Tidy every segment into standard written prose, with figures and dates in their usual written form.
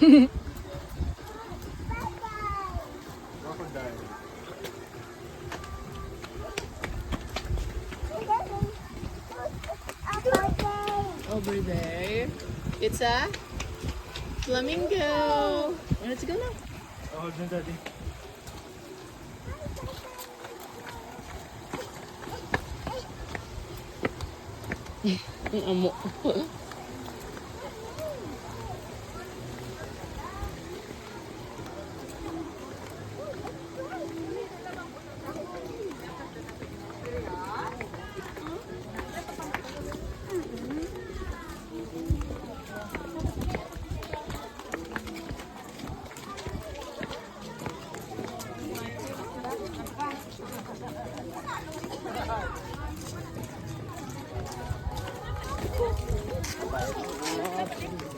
Over there, it's a flamingo. Let's go now. Hold on, Daddy. Ang amo.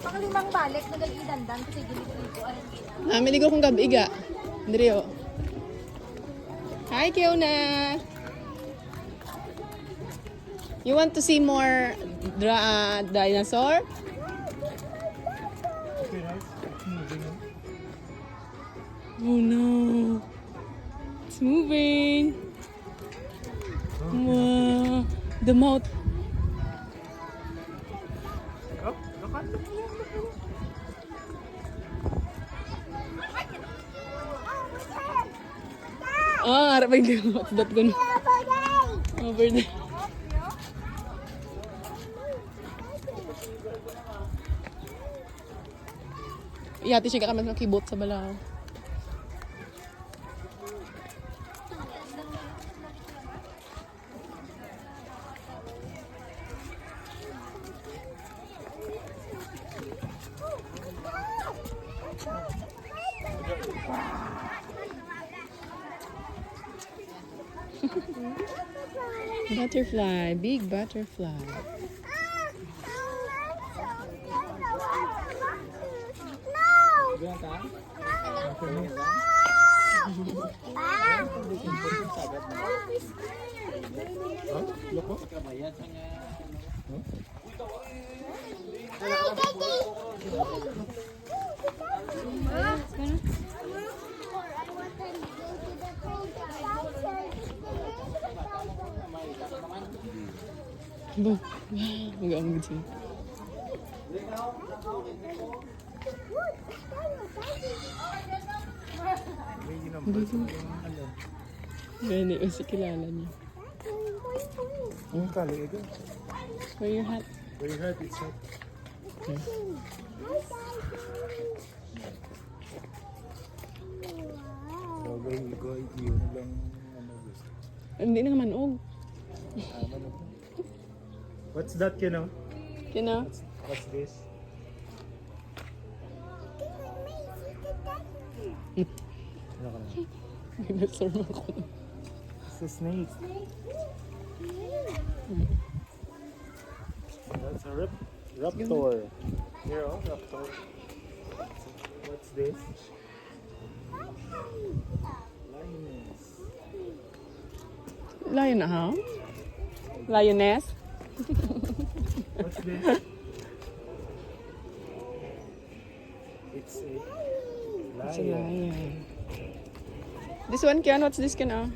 Panglimang balik, nagalidandan kasi gilid-gilid ko. Namili ko kung gabiga. Diri oh. Hi, Kiona. You want to see more dinosaur? Okay, right? Moving on. Oh no. It's moving. Wow. The mouth. Oh, look at it. Ah, harap yung what's that gonna? Over there. Iyati siya ka man nakibot sa balaw. Butterfly, big butterfly. Boom. Wow, ang good siya. Gani, o si kilala niya. Yung kali ito. Where your hat? Where you heard it's hot. So, going to go yun lang ano gusto. Hindi na naman og. What's that, you know? Kina? What's this? Ano ka na? Dinosaur mo ako. It's a snake. That's a raptor. Here, oh, raptor. What's this? Lioness. Lion na ha? Lioness? What's this? It's a It's a lion. lion. This one, Kian, what's this, Kian?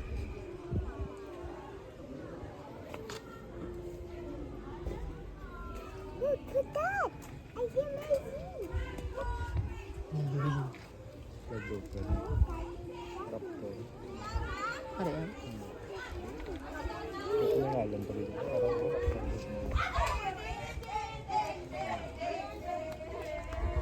Look at that! I hear my Raptor. Ano yan? Ito yung alam pa rin.